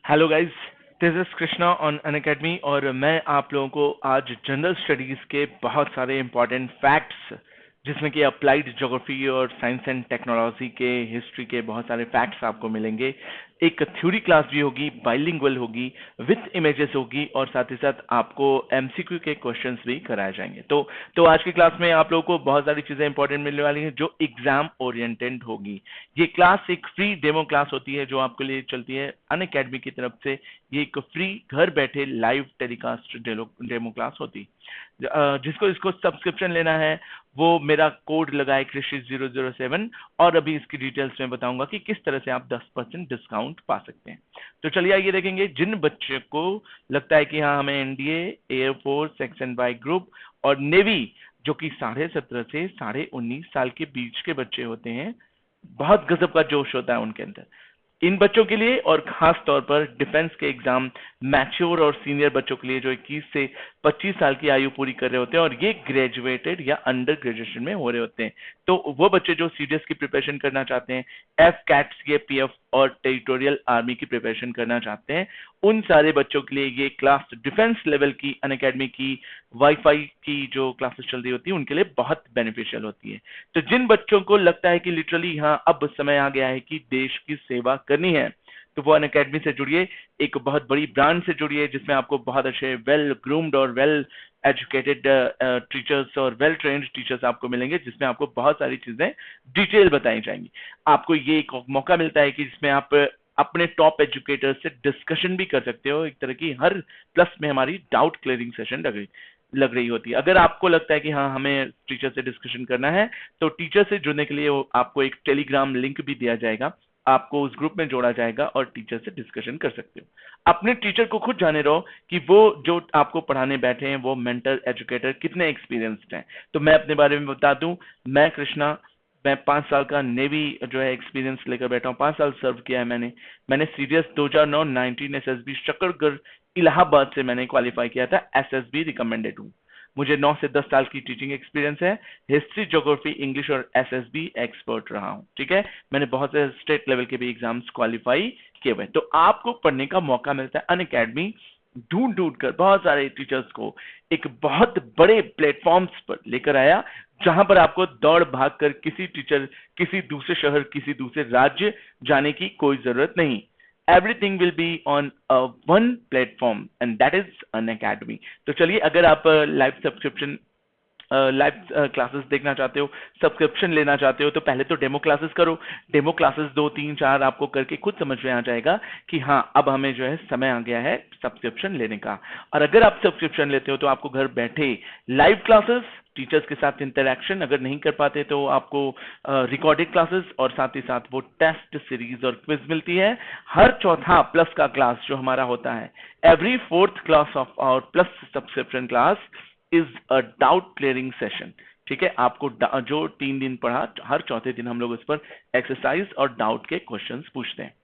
Hello guys, this is Krishna on Unacademy और मैं आप लोगों को आज जनरल स्टडीज के बहुत सारे इंपॉर्टेंट फैक्ट्स जिसमें कि अप्लाइड ज्योग्राफी और साइंस एंड टेक्नोलॉजी के हिस्ट्री के बहुत सारे फैक्ट्स आपको मिलेंगे। एक थ्योरी क्लास भी होगी, बाइलिंगुअल होगी, विथ इमेजेस होगी और साथ ही साथ आपको एमसीक्यू के क्वेश्चंस भी कराए जाएंगे। तो आज की क्लास में आप लोगों को बहुत सारी चीजें इंपॉर्टेंट मिलने वाली हैं जो एग्जाम ओरिएंटेड होगी। ये क्लास एक फ्री डेमो क्लास होती है जो आपके लिए चलती है अनअकैडमी की तरफ से। ये एक फ्री घर बैठे लाइव टेलीकास्ट डेमो क्लास होती। जिसको इसको सब्सक्रिप्शन लेना है वो मेरा कोड लगाए कृषि 007 और अभी इसकी डिटेल्स में बताऊंगा कि किस तरह से आप 10% डिस्काउंट पा सकते हैं। तो चलिए आइए देखेंगे जिन बच्चे को लगता है कि हाँ हमें NDA, air force, section by group और नेवी जो कि 17.5 से 19.5 साल के बीच के बच्चे होते हैं, बहुत गजब का जोश होता है उनके अंदर। इन बच्चों के लिए और खास तौर पर डिफेंस के एग्जाम मैच्योर और सीनियर बच्चों के लिए जो 21 से 25 साल की आयु पूरी कर रहे होते हैं और ये ग्रेजुएटेड या अंडर ग्रेजुएशन में हो रहे होते हैं। तो वो बच्चे जो सीडीएस की प्रिपरेशन करना चाहते हैं, एफ कैट, सीएपीएफ और टेरिटोरियल आर्मी की प्रिपरेशन करना चाहते हैं, उन सारे बच्चों के लिए ये क्लास डिफेंस लेवल की अनअकैडमी की वाईफाई की जो क्लासेस चल रही होती है उनके लिए बहुत बेनिफिशियल होती है। तो जिन बच्चों को लगता है कि लिटरली हाँ अब समय आ गया है कि देश की सेवा करनी है, तो वो अनअकैडमी से जुड़िए, एक बहुत बड़ी ब्रांड से जुड़िए जिसमें आपको बहुत अच्छे वेल ग्रूम्ड और वेल एजुकेटेड टीचर्स और वेल ट्रेन्ड टीचर्स आपको मिलेंगे, जिसमें आपको बहुत सारी चीजें डिटेल बताई जाएंगी। आपको ये एक मौका मिलता है कि जिसमें आप अपने टॉप एजुकेटर से डिस्कशन भी कर सकते हो। एक तरह की हर प्लस में हमारी डाउट क्लियरिंग सेशन लग रही होती है। अगर आपको लगता है कि हाँ हमें टीचर से डिस्कशन करना है तो टीचर से जुड़ने के लिए आपको एक टेलीग्राम लिंक भी दिया जाएगा, आपको उस ग्रुप में जोड़ा जाएगा और टीचर से डिस्कशन कर सकते हो। अपने टीचर को खुद जाने रहो कि वो जो आपको पढ़ाने बैठे हैं वो मेंटर एजुकेटर कितने एक्सपीरियंस्ड हैं। तो मैं अपने बारे में बता दूं, मैं कृष्णा, मैं 5 साल का नेवी जो है एक्सपीरियंस लेकर बैठा हूँ। 5 साल सर्व किया है मैंने सीडीएस 2009 19 एसएसबी शकरगढ़ इलाहाबाद से मैंने क्वालिफाई किया था। एसएसबी रिकमेंडेड हूँ। मुझे 9 से 10 साल की टीचिंग एक्सपीरियंस है। हिस्ट्री, ज्योग्राफी, इंग्लिश और एसएसबी एक्सपर्ट रहा हूँ। ठीक है, मैंने बहुत से स्टेट लेवल के भी एग्जाम्स क्वालिफाई किए हुए। तो आपको पढ़ने का मौका मिलता है अनअकैडमी ढूंढ ढूंढ कर बहुत सारे टीचर्स को एक बहुत बड़े प्लेटफॉर्म्स पर लेकर आया, जहां पर आपको दौड़ भाग कर किसी टीचर, किसी दूसरे शहर, किसी दूसरे राज्य जाने की कोई जरूरत नहीं। Everything will be on one platform and that is Unacademy. तो चलिए, अगर आप लाइव सब्सक्रिप्शन लाइव क्लासेस देखना चाहते हो, सब्सक्रिप्शन लेना चाहते हो, तो पहले तो डेमो क्लासेस करो। डेमो क्लासेस 2 3 4 आपको करके खुद समझ में आ जाएगा कि हाँ अब हमें जो है समय आ गया है सब्सक्रिप्शन लेने का। और अगर आप सब्सक्रिप्शन लेते हो तो आपको घर बैठे लाइव क्लासेस, टीचर्स के साथ इंटरेक्शन, अगर नहीं कर पाते तो आपको रिकॉर्डेड क्लासेस और साथ ही साथ वो टेस्ट सीरीज और क्विज मिलती है। हर चौथा प्लस का क्लास जो हमारा होता है, every fourth class of our plus subscription class is a doubt clearing session. ठीक है, आपको जो 3 दिन पढ़ा, हर चौथे दिन हम लोग उस पर एक्सरसाइज और डाउट के क्वेश्चंस पूछते हैं।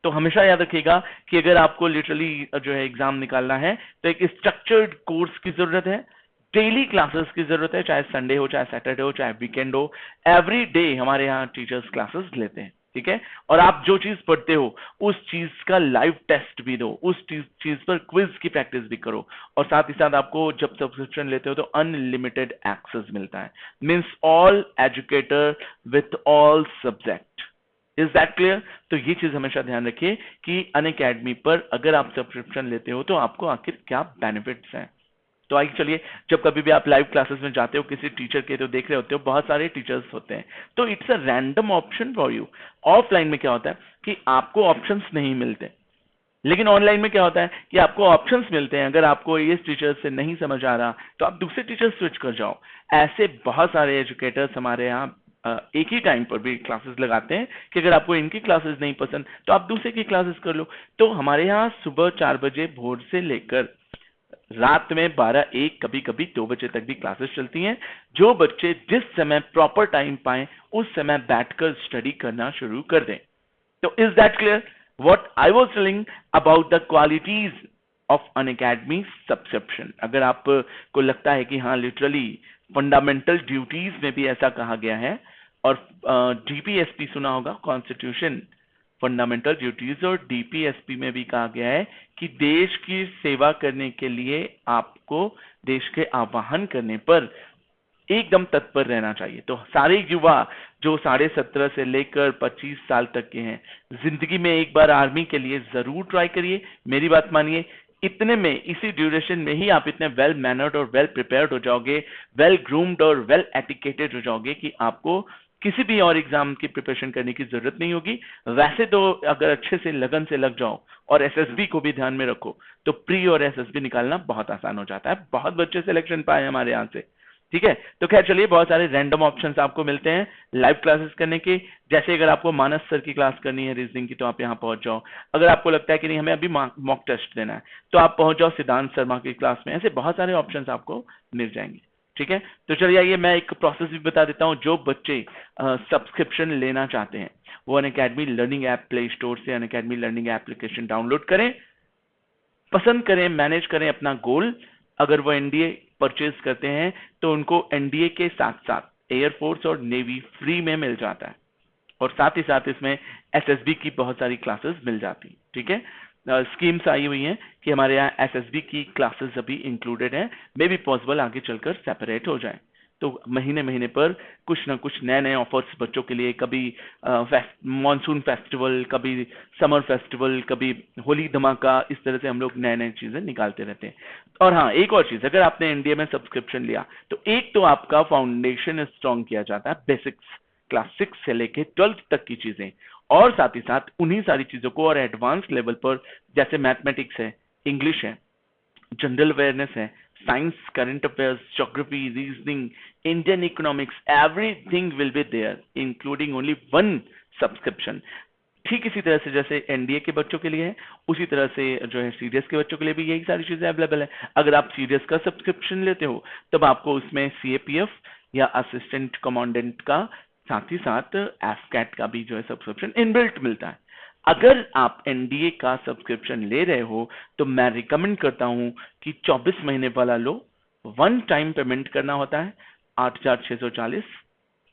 तो हमेशा याद रखिएगा कि अगर आपको लिटरली जो है एग्जाम निकालना है तो एक स्ट्रक्चर्ड कोर्स की जरूरत है, डेली क्लासेस की जरूरत है, चाहे संडे हो, चाहे सैटरडे हो, चाहे वीकेंड हो। एवरी डे हमारे यहाँ टीचर्स क्लासेस लेते हैं। ठीक है, और आप जो चीज पढ़ते हो उस चीज का लाइव टेस्ट भी दो, उस चीज पर क्विज की प्रैक्टिस भी करो। और साथ ही साथ आपको जब सब्सक्रिप्शन लेते हो तो अनलिमिटेड एक्सेस मिलता है, means all educator with all subject. Is that clear? तो ये चीज हमेशा ध्यान रखिए कि अनअकैडमी पर अगर आप सब्सक्रिप्शन लेते हो तो आपको आखिर क्या बेनिफिट्स हैं। तो आइए चलिए, जब कभी भी आप लाइव क्लासेस में जाते हो किसी टीचर के तो देख रहे होते हो बहुत सारे टीचर्स होते हैं, तो it's a random option for you. Offline में क्या होता है कि आपको ऑप्शंस नहीं मिलते, लेकिन ऑनलाइन में क्या होता है कि आपको ऑप्शंस मिलते हैं। अगर आपको इस टीचर से नहीं समझ आ रहा तो आप दूसरे टीचर स्विच कर जाओ। ऐसे बहुत सारे एजुकेटर्स हमारे यहाँ एक ही टाइम पर भी क्लासेस लगाते हैं कि अगर आपको इनकी क्लासेस नहीं पसंद तो आप दूसरे की क्लासेस कर लो। तो हमारे यहाँ सुबह 4 बजे भोर से लेकर रात में 12 1 कभी कभी 2 बजे तक भी क्लासेस चलती हैं। जो बच्चे जिस समय प्रॉपर टाइम पाए उस समय बैठकर स्टडी करना शुरू कर दें। तो is that clear what I was telling about the qualities of Unacademy subscription? अगर आपको लगता है कि हाँ लिटरली फंडामेंटल ड्यूटीज में भी ऐसा कहा गया है, और डीपीएसपी सुना होगा, कॉन्स्टिट्यूशन फंडामेंटल ड्यूटीज और डीपीएसपी में भी कहा गया है कि देश की सेवा करने के लिए आपको देश के आह्वान करने पर एकदम तत्पर रहना चाहिए। तो सारे युवा जो 17.5 से लेकर 25 साल तक के हैं, जिंदगी में एक बार आर्मी के लिए जरूर ट्राई करिए। मेरी बात मानिए, इतने में, इसी ड्यूरेशन में ही आप इतने वेल मैनर्ड और वेल प्रिपेयर्ड हो जाओगे, वेल ग्रूम्ड और वेल एटिकेटेड हो जाओगे कि आपको किसी भी और एग्जाम की प्रिपरेशन करने की जरूरत नहीं होगी। वैसे तो अगर अच्छे से लगन से लग जाओ और एसएसबी को भी ध्यान में रखो तो प्री और एसएसबी निकालना बहुत आसान हो जाता है। बहुत बच्चे सिलेक्शन पाए हमारे यहाँ से। ठीक है, तो खैर चलिए, बहुत सारे रैंडम ऑप्शंस आपको मिलते हैं लाइव क्लासेस करने के। जैसे अगर आपको मानस सर की क्लास करनी है रीजनिंग की तो आप यहाँ पहुंच जाओ। अगर आपको लगता है कि नहीं हमें अभी मॉक टेस्ट देना है तो आप पहुंच जाओ सिद्धांत शर्मा की क्लास में। ऐसे बहुत सारे ऑप्शंस आपको मिल जाएंगे। ठीक है, तो चलिए आइए मैं एक प्रोसेस भी बता देता हूँ। जो बच्चे सब्सक्रिप्शन लेना चाहते हैं वो Unacademy learning app play store से अनअकैडमी लर्निंग एप्लीकेशन डाउनलोड करें, पसंद करें, मैनेज करें अपना गोल। अगर वो एनडीए परचेज करते हैं तो उनको एनडीए के साथ साथ एयरफोर्स और नेवी फ्री में मिल जाता है और साथ ही साथ इसमें एसएसबी की बहुत सारी क्लासेस मिल जाती। ठीक है, स्कीम्स आई हुई हैं कि हमारे यहाँ एसएसबी की क्लासेस अभी इंक्लूडेड हैं, मे बी पॉसिबल आगे चलकर सेपरेट हो जाए। तो महीने महीने पर कुछ ना कुछ नए नए ऑफर्स बच्चों के लिए, कभी मॉनसून फेस्टिवल, कभी समर फेस्टिवल, कभी होली धमाका, इस तरह से हम लोग नए नए चीजें निकालते रहते हैं। और हाँ, एक और चीज, अगर आपने एनडीए में सब्सक्रिप्शन लिया तो एक तो आपका फाउंडेशन स्ट्रॉन्ग किया जाता है, बेसिक्स क्लास 6 से लेके 12th तक की चीजें, और साथ ही साथ उन्हीं सारी चीजों को और एडवांस लेवल पर, जैसे मैथमेटिक्स है, इंग्लिश है, जनरल अवेयरनेस है, science, current affairs, geography, reasoning, Indian economics, everything will be there including only one subscription. ठीक इसी तरह से जैसे एनडीए के बच्चों के लिए है, उसी तरह से जो है सीडीएस के बच्चों के लिए भी यही सारी चीजें अवेलेबल है। अगर आप सीडीएस का सब्सक्रिप्शन लेते हो तब आपको उसमें सीएपीएफ या असिस्टेंट कमांडेंट का, साथ ही साथ एफकैट का भी जो है सब्सक्रिप्शन इनबिल्ट मिलता है। अगर आप एनडीए का सब्सक्रिप्शन ले रहे हो तो मैं रिकमेंड करता हूं कि 24 महीने वाला लो। वन टाइम पेमेंट करना होता है 8,640।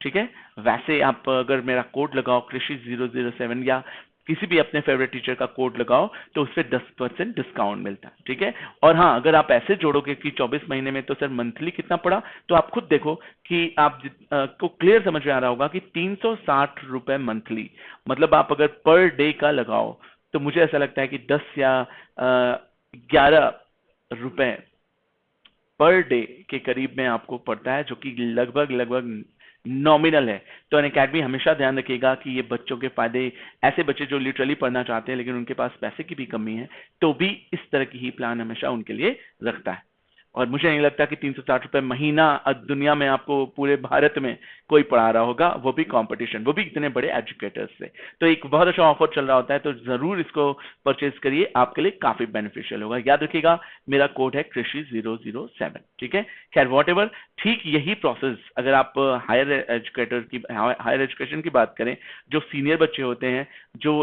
ठीक है, वैसे आप अगर मेरा कोड लगाओ कृषि 007 या किसी भी अपने फेवरेट टीचर का कोड लगाओ तो उस पर 10% डिस्काउंट मिलता है। ठीक है, और हाँ, अगर आप ऐसे जोड़ोगे कि 24 महीने में तो सर मंथली कितना पड़ा, तो आप खुद देखो कि आप को क्लियर समझ में आ रहा होगा कि 360 रुपए मंथली, मतलब आप अगर पर डे का लगाओ तो मुझे ऐसा लगता है कि 10 या 11 रुपए पर डे के करीब में आपको पड़ता है, जो कि लगभग नॉमिनल है। तो अनअकैडमी हमेशा ध्यान रखिएगा कि ये बच्चों के फायदे, ऐसे बच्चे जो लिटरली पढ़ना चाहते हैं लेकिन उनके पास पैसे की भी कमी है, तो भी इस तरह की ही प्लान हमेशा उनके लिए रखता है। और मुझे नहीं लगता कि 360 रुपए महीना दुनिया में आपको पूरे भारत में कोई पढ़ा रहा होगा, वो भी कंपटीशन, वो भी इतने बड़े एजुकेटर्स से। तो एक बहुत अच्छा ऑफर चल रहा होता है, तो जरूर इसको परचेज करिए, आपके लिए काफी बेनिफिशियल होगा। याद रखिएगा मेरा कोड है कृषि 007। ठीक है, खैर वॉट एवर, ठीक यही प्रोसेस अगर आप हायर एजुकेशन की बात करें, जो सीनियर बच्चे होते हैं जो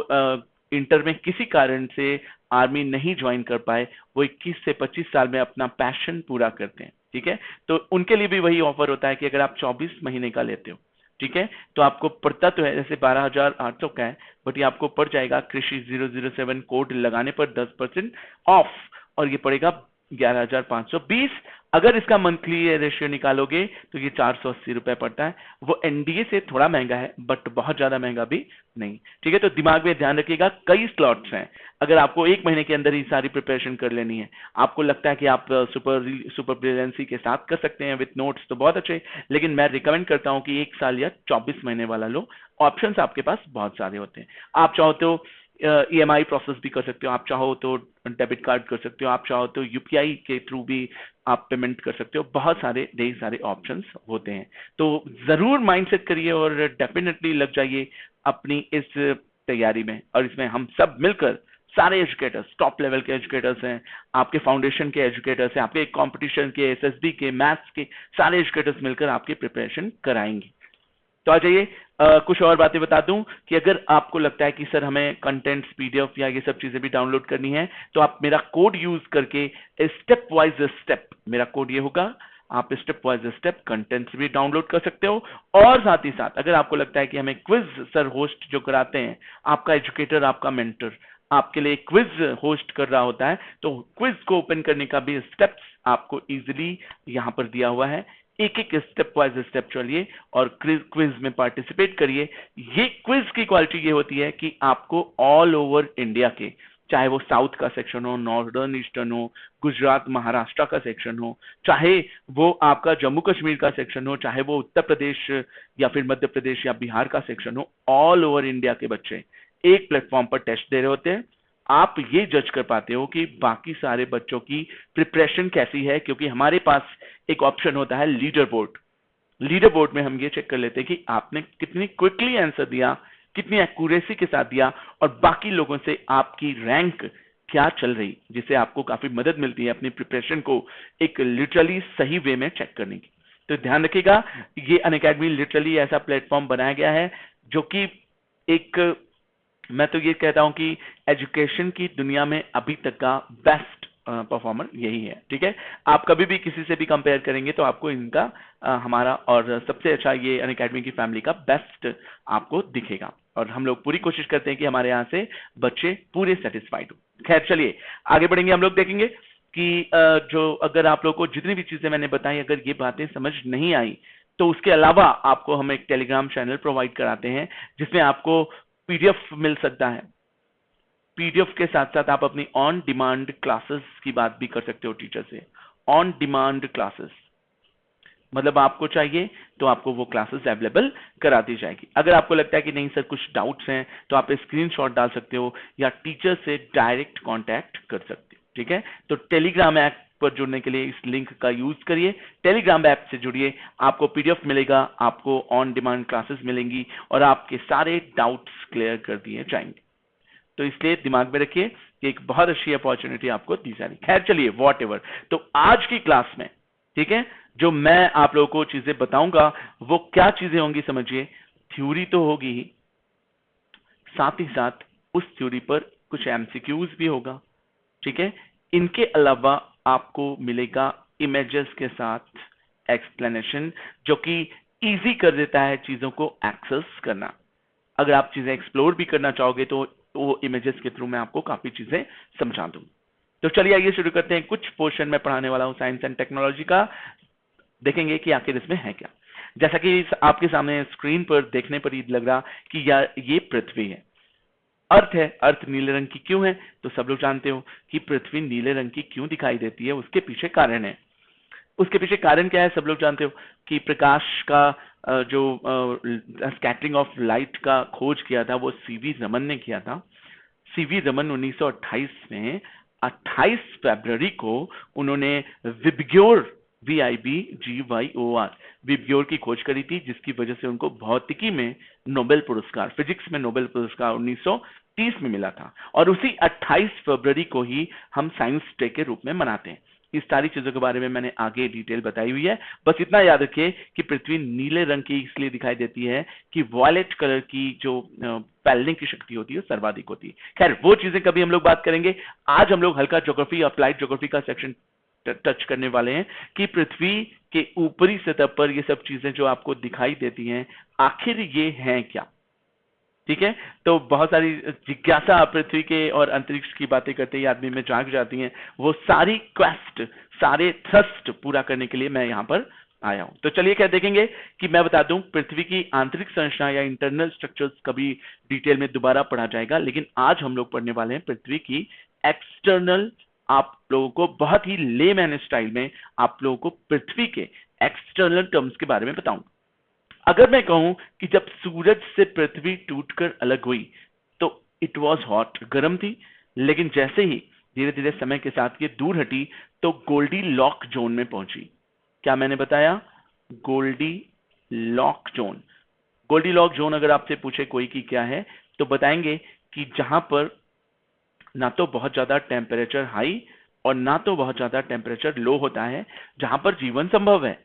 इंटर में किसी कारण से आर्मी नहीं ज्वाइन कर पाए, वो 21 से 25 साल में अपना पैशन पूरा करते हैं। ठीक है, तो उनके लिए भी वही ऑफर होता है कि अगर आप 24 महीने का लेते हो, ठीक है, तो आपको पड़ता तो है जैसे 12,800 का है, बट ये आपको पड़ जाएगा कृषि 007 कोड लगाने पर 10% ऑफ, और ये पड़ेगा 11,520। अगर इसका मंथली रेशियो निकालोगे तो ये 480 रुपए पड़ता है। वो एनडीए से थोड़ा महंगा है बट बहुत ज्यादा महंगा भी नहीं। ठीक है, तो दिमाग में ध्यान रखिएगा कई स्लॉट्स हैं। अगर आपको 1 महीने के अंदर ही सारी प्रिपरेशन कर लेनी है, आपको लगता है कि आप सुपर ब्रिलियंसी के साथ कर सकते हैं विथ नोट्स, तो बहुत अच्छे, लेकिन मैं रिकमेंड करता हूं कि 1 साल या 24 महीने वाला लो। ऑप्शंस आपके पास बहुत सारे होते हैं। आप चाहो तो ईएमआई प्रोसेस भी कर सकते हो, आप चाहो तो डेबिट कार्ड कर सकते हो, आप चाहो तो यूपीआई के थ्रू भी आप पेमेंट कर सकते हो। बहुत सारे ढेर सारे ऑप्शंस होते हैं, तो जरूर माइंडसेट करिए और डेफिनेटली लग जाइए अपनी इस तैयारी में। और इसमें हम सब मिलकर, सारे एजुकेटर्स, टॉप लेवल के एजुकेटर्स हैं, आपके फाउंडेशन के एजुकेटर्स हैं, आपके कंपटीशन के, एसएसबी के, मैथ्स के, सारे एजुकेटर्स मिलकर आपकी प्रिपरेशन कराएंगे। तो आ जाइए, कुछ और बातें बता दूं कि अगर आपको लगता है कि सर हमें कंटेंट्स, पीडीएफ या ये सब चीजें भी डाउनलोड करनी है, तो आप मेरा कोड यूज करके स्टेप वाइज स्टेप, मेरा कोड ये होगा आप स्टेप वाइज स्टेप कंटेंट्स भी डाउनलोड कर सकते हो। और साथ ही साथ अगर आपको लगता है कि हमें क्विज सर होस्ट जो कराते हैं, आपका एजुकेटर, आपका मेंटर आपके लिए क्विज होस्ट कर रहा होता है, तो क्विज को ओपन करने का भी स्टेप्स आपको इजीली यहां पर दिया हुआ है। एक एक स्टेप वाइज स्टेप चलिए और क्विज में पार्टिसिपेट करिए। ये क्विज की क्वालिटी ये होती है कि आपको ऑल ओवर इंडिया के, चाहे वो साउथ का सेक्शन हो, नॉर्दर्न ईस्टर्न हो, गुजरात महाराष्ट्र का सेक्शन हो, चाहे वो आपका जम्मू कश्मीर का सेक्शन हो, चाहे वो उत्तर प्रदेश या फिर मध्य प्रदेश या बिहार का सेक्शन हो, ऑल ओवर इंडिया के बच्चे एक प्लेटफॉर्म पर टेस्ट दे रहे होते हैं। आप ये जज कर पाते हो कि बाकी सारे बच्चों की प्रिपरेशन कैसी है, क्योंकि हमारे पास एक ऑप्शन होता है लीडर बोर्ड। लीडर बोर्ड में हम ये चेक कर लेते हैं कि आपने कितनी क्विकली आंसर दिया, कितनी एक्यूरेसी के साथ दिया, और बाकी लोगों से आपकी रैंक क्या चल रही, जिससे आपको काफी मदद मिलती है अपनी प्रिपरेशन को एक लिटरली सही वे में चेक करने की। तो ध्यान रखिएगा, ये अनअकैडमी लिटरली ऐसा प्लेटफॉर्म बनाया गया है जो कि एक, मैं तो ये कहता हूं कि एजुकेशन की दुनिया में अभी तक का बेस्ट परफॉर्मर यही है। ठीक है, आप कभी भी किसी से भी कंपेयर करेंगे तो आपको इनका हमारा और सबसे अच्छा ये अनअकैडमी की फैमिली का बेस्ट आपको दिखेगा, और हम लोग पूरी कोशिश करते हैं कि हमारे यहाँ से बच्चे पूरे सेटिस्फाइड हो। खैर चलिए आगे बढ़ेंगे। हम लोग देखेंगे कि जो अगर आप लोग को जितनी भी चीजें मैंने बताई, अगर ये बातें समझ नहीं आई, तो उसके अलावा आपको हम एक टेलीग्राम चैनल प्रोवाइड कराते हैं जिसमें आपको पीडीएफ मिल सकता है। पीडीएफ के साथ साथ आप अपनी ऑन डिमांड क्लासेस की बात भी कर सकते हो टीचर से। ऑन डिमांड क्लासेस मतलब आपको चाहिए तो आपको वो क्लासेस अवेलेबल करा दी जाएगी। अगर आपको लगता है कि नहीं सर कुछ डाउट्स हैं, तो आप स्क्रीनशॉट डाल सकते हो या टीचर से डायरेक्ट कांटेक्ट कर सकते हो। ठीक है, तो टेलीग्राम ऐप पर जुड़ने के लिए इस लिंक का यूज करिए। टेलीग्राम ऐप से जुड़िए, आपको पीडीएफ मिलेगा, आपको ऑन डिमांड क्लासेस मिलेंगी और आपके सारे डाउट्स क्लियर कर दिए जाएंगे। तो इसलिए दिमाग में रखिए कि एक बहुत अच्छी अपॉर्चुनिटी आपको दी जा रही। खैर चलिए व्हाटएवर, तो आज की क्लास में, ठीक है, जो मैं आप लोगों को चीजें बताऊंगा वो क्या चीजें होंगी समझिए। थ्योरी तो होगी ही, साथ ही साथ उस थ्योरी पर कुछ एमसीक्यूज भी होगा। ठीक है, इनके अलावा आपको मिलेगा इमेजेस के साथ एक्सप्लेनेशन, जो कि इजी कर देता है चीजों को एक्सेस करना। अगर आप चीजें एक्सप्लोर भी करना चाहोगे तो वो इमेजेस के थ्रू मैं आपको काफी चीजें समझा दूं। तो चलिए आइए शुरू करते हैं। कुछ पोर्शन में पढ़ाने वाला हूं साइंस एंड टेक्नोलॉजी का, देखेंगे कि आखिर इसमें है क्या। जैसा कि आपके सामने स्क्रीन पर देखने पर ही लग रहा कि यार ये पृथ्वी है, अर्थ है। अर्थ नीले रंग की क्यों है? तो सब लोग जानते हो कि पृथ्वी नीले रंग की क्यों दिखाई देती है, उसके पीछे कारण है। उसके पीछे कारण क्या है सब लोग जानते हो कि प्रकाश का जो स्कैटरिंग ऑफ लाइट का खोज किया था वो सीवी रमन ने किया था। सीवी रमन 1928 में 28 फरवरी को उन्होंने विबग्योर VIBGYOR विबग्योर की खोज करी थी, जिसकी वजह से उनको भौतिकी में नोबेल पुरस्कार, फिजिक्स में नोबेल पुरस्कार 1930 में मिला था। और उसी 28 फरवरी को ही हम साइंस डे के रूप में मनाते हैं। इस सारी चीजों के बारे में मैंने आगे डिटेल बताई हुई है। बस इतना याद रखिए कि पृथ्वी नीले रंग की इसलिए दिखाई देती है कि वॉयलेट कलर की जो फैलने की शक्ति होती है सर्वाधिक होती है। खैर वो चीजें कभी हम लोग बात करेंगे। आज हम लोग हल्का ज्योग्राफी, अप्लाइड ज्योग्राफी का सेक्शन टच करने वाले हैं कि पृथ्वी के ऊपरी सतह पर ये सब चीजें जो आपको दिखाई देती हैं आखिर ये हैं क्या। ठीक है, तो बहुत सारी जिज्ञासा पृथ्वी के और अंतरिक्ष की बातें करते ही आदमी में जाग जाती हैं। वो सारी क्वेस्ट, सारे थ्रस्ट पूरा करने के लिए मैं यहाँ पर आया हूं। तो चलिए क्या देखेंगे कि मैं बता दूं पृथ्वी की आंतरिक संरचना या इंटरनल स्ट्रक्चर्स कभी डिटेल में दोबारा पढ़ा जाएगा, लेकिन आज हम लोग पढ़ने वाले हैं पृथ्वी की एक्सटर्नल। आप लोगों को बहुत ही लेमैन स्टाइल में आप लोगों को पृथ्वी के एक्सटर्नल टर्म्स के बारे में बताऊंगा। अगर मैं कहूं कि जब सूरज से पृथ्वी टूटकर अलग हुई तो इट वॉज हॉट, गर्म थी, लेकिन जैसे ही धीरे धीरे समय के साथ ये दूर हटी तो गोल्डी लॉक जोन में पहुंची। क्या मैंने बताया? Goldilocks zone. Goldilocks zone अगर आपसे पूछे कोई कि क्या है तो बताएंगे कि जहां पर ना तो बहुत ज्यादा टेम्परेचर हाई और ना तो बहुत ज्यादा टेम्परेचर लो होता है, जहां पर जीवन संभव है,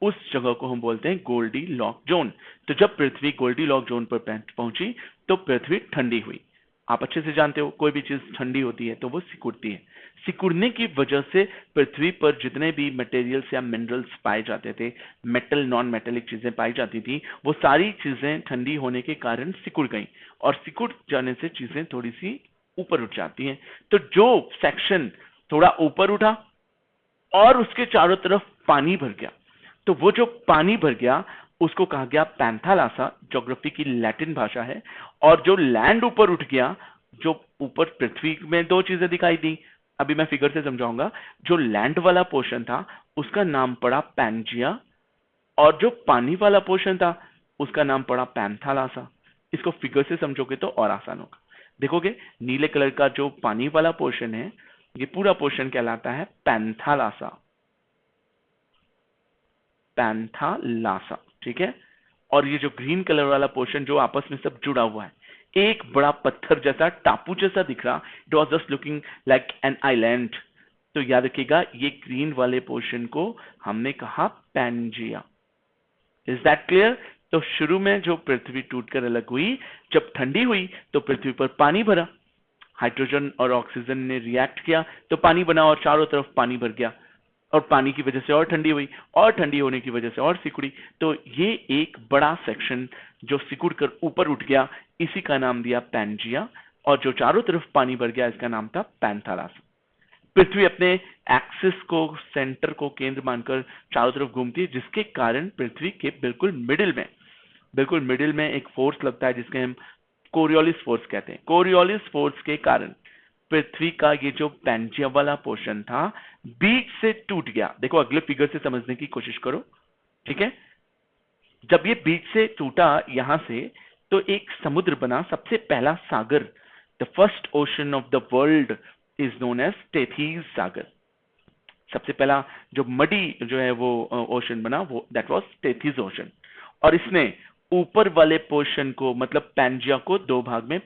उस जगह को हम बोलते हैं गोल्डी लॉक जोन। तो जब पृथ्वी गोल्डी लॉक जोन पर पहुंची तो पृथ्वी ठंडी हुई। आप अच्छे से जानते हो कोई भी चीज ठंडी होती है तो वो सिकुड़ती है। सिकुड़ने की वजह से पृथ्वी पर जितने भी मटेरियल्स या मिनरल्स पाए जाते थे, मेटल नॉन मेटेलिक चीजें पाई जाती थी, वो सारी चीजें ठंडी होने के कारण सिकुड़ गई, और सिकुड़ जाने से चीजें थोड़ी सी ऊपर उठ जाती हैं। तो जो सेक्शन थोड़ा ऊपर उठा और उसके चारों तरफ पानी भर गया, तो वो जो पानी भर गया उसको कहा गया पैंथालासा, ज्योग्राफी की लैटिन भाषा है। और जो लैंड ऊपर उठ गया, जो ऊपर पृथ्वी में दो चीजें दिखाई दी, अभी मैं फिगर से समझाऊंगा। जो लैंड वाला पोर्शन था उसका नाम पड़ा पैंजिया, और जो पानी वाला पोर्शन था उसका नाम पड़ा पैंथालासा। इसको फिगर से समझोगे तो और आसान होगा। देखोगे नीले कलर का जो पानी वाला पोर्शन है, ये पूरा पोर्शन कहलाता है पैंथालासा, पैंथालासा, ठीक है। और ये जो ग्रीन कलर वाला पोर्शन जो आपस में सब जुड़ा हुआ है, एक बड़ा पत्थर जैसा टापू जैसा दिख रहा, it was just looking like an island, तो याद रखिएगा ये ग्रीन वाले पोर्शन को हमने कहा पैंजिया। Is that clear? तो शुरू में जो पृथ्वी टूटकर अलग हुई, जब ठंडी हुई तो पृथ्वी पर पानी भरा, हाइड्रोजन और ऑक्सीजन ने रिएक्ट किया तो पानी बना और चारों तरफ पानी भर गया, और पानी की वजह से और ठंडी हुई, और ठंडी होने की वजह से और सिकुड़ी। तो ये एक बड़ा सेक्शन जो सिकुड़ कर ऊपर उठ गया, इसी का नाम दिया पैंजिया, और जो चारों तरफ पानी भर गया इसका नाम था पैंथालासा। पृथ्वी अपने एक्सिस को, सेंटर को केंद्र मानकर चारों तरफ घूमती है, जिसके कारण पृथ्वी के बिल्कुल मिडिल में एक फोर्स लगता है जिसके हम कोरियोलिस फोर्स कहते हैं। कोरियोलिस फोर्स के कारण पृथ्वी का ये जो पैंजिया वाला पोर्शन था बीच से टूट गया। देखो अगले फिगर से समझने की कोशिश करो, ठीक है। जब ये बीच से टूटा यहां से, तो एक समुद्र बना, सबसे पहला सागर, the first ocean of the world is known as Tethys सागर। सबसे पहला जो मडी जो है वो ओशन बना, वो दैट वाज टेथीज ओशन। और इसने ऊपर वाले पोर्शन को, मतलब पैंजिया को, दो भाग में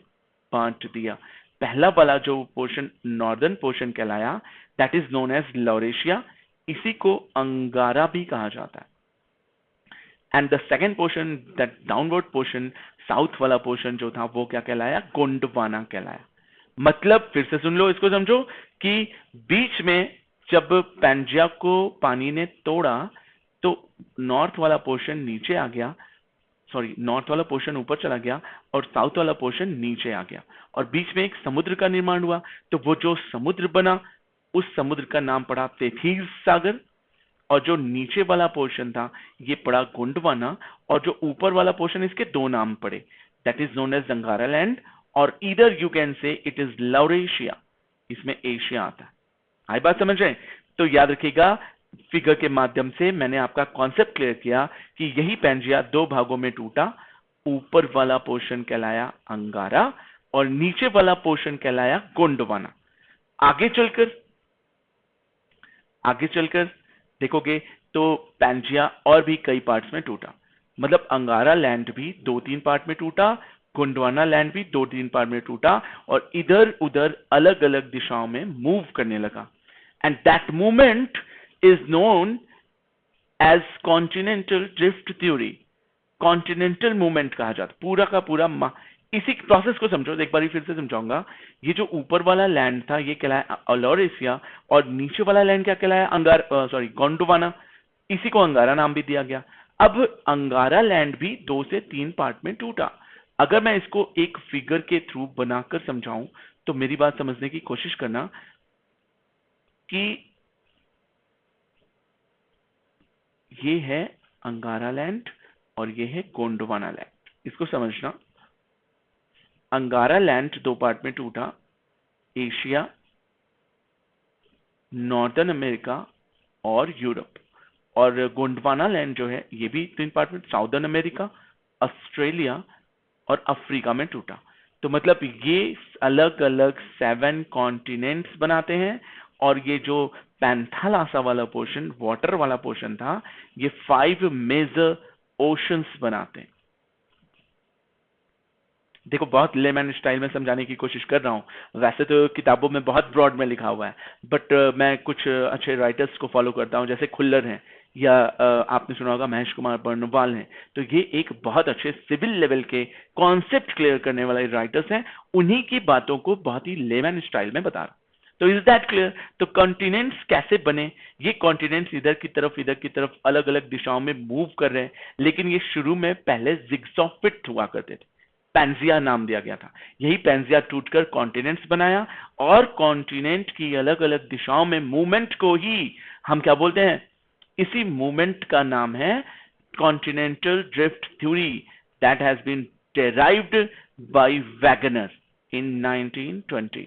बांट दिया। पहला वाला जो पोर्शन नॉर्दर्न पोर्शन कहलाया, that is known as Laurasia, इसी को अंगारा भी कहा जाता है। And the second portion, that downward portion, south वाला पोर्शन जो था वो क्या कहलाया? गोंडवाना कहलाया। मतलब फिर से सुन लो, इसको समझो कि बीच में जब पैंजिया को पानी ने तोड़ा तो नॉर्थ वाला पोर्शन नीचे आ गया, सॉरी नॉर्थ वाला पोर्शन ऊपर चला गया और साउथ वाला पोर्शन नीचे आ गया, और बीच में एक समुद्र का निर्माण हुआ। तो वो जो समुद्र बना, उस समुद्र का नाम पड़ा तेथीज सागर, और जो नीचे वाला पोर्शन था ये पड़ा गोंडवाना, और जो ऊपर वाला पोर्शन, इसके दो नाम पड़े, that is known as Angara land, और इधर you can say it is Laurasia, इसमें एशिया आता है। आई बात समझ रहे हैं? तो याद रखिएगा, फिगर के माध्यम से मैंने आपका कॉन्सेप्ट क्लियर किया कि यही पैंजिया दो भागों में टूटा। ऊपर वाला पोर्शन कहलाया अंगारा और नीचे वाला पोर्शन कहलाया गोंडवाना। आगे चलकर देखोगे तो पैंजिया और भी कई पार्ट्स में टूटा, मतलब अंगारा लैंड भी 2-3 पार्ट में टूटा, गोंडवाना लैंड भी 2-3 पार्ट में टूटा, और इधर उधर अलग अलग दिशाओं में मूव करने लगा। And that movement is known as continental drift theory। Continental movement कहा जाता, पूरा का पूरा इसी प्रोसेस को समझो, एक बार फिर से समझाऊंगा। ये जो ऊपर वाला लैंड था ये कहलाया लॉरेशिया, और नीचे वाला लैंड क्या कहलाया? गोंडवाना, इसी को अंगारा नाम भी दिया गया। अब अंगारा लैंड भी 2 से 3 पार्ट में टूटा। अगर मैं इसको एक फिगर के थ्रू बनाकर समझाऊं तो मेरी बात समझने की कोशिश करना कि ये है अंगारा लैंड और ये है गोंडवाना लैंड। इसको समझना, अंगारा लैंड 2 पार्ट में टूटा, एशिया, नॉर्दर्न अमेरिका और यूरोप, और गोंडवाना लैंड जो है ये भी 3 पार्ट में, साउदर्न अमेरिका, ऑस्ट्रेलिया और अफ्रीका में टूटा। तो मतलब ये अलग अलग 7 कॉन्टिनेंट्स बनाते हैं, और ये जो पैंथालासा वाला पोर्शन, वाटर वाला पोर्शन था, ये 5 मेजर ओशंस बनाते हैं। देखो बहुत लेमैन स्टाइल में समझाने की कोशिश कर रहा हूं, वैसे तो किताबों में बहुत ब्रॉड में लिखा हुआ है, बट मैं कुछ अच्छे राइटर्स को फॉलो करता हूं, जैसे खुल्लर हैं, या आपने सुना होगा महेश कुमार बर्नवाल हैं। तो ये एक बहुत अच्छे सिविल लेवल के कॉन्सेप्ट क्लियर करने वाले राइटर्स हैं, उन्हीं की बातों को बहुत ही लेमैन स्टाइल में बता रहा। तो इज दैट क्लियर? तो कॉन्टिनेंट्स कैसे बने? ये कॉन्टिनेंट्स इधर की तरफ अलग अलग दिशाओं में मूव कर रहे हैं, लेकिन ये शुरू में पहले जिग्सॉफिट हुआ करते थे, पैंजिया नाम दिया गया था। यही पैंजिया टूटकर कॉन्टिनेंट्स बनाया, और कॉन्टिनेंट की अलग अलग दिशाओं में मूवमेंट को ही हम क्या बोलते हैं? इसी मूवमेंट का नाम है continental drift theory, that has been derived by Wegener in 1920।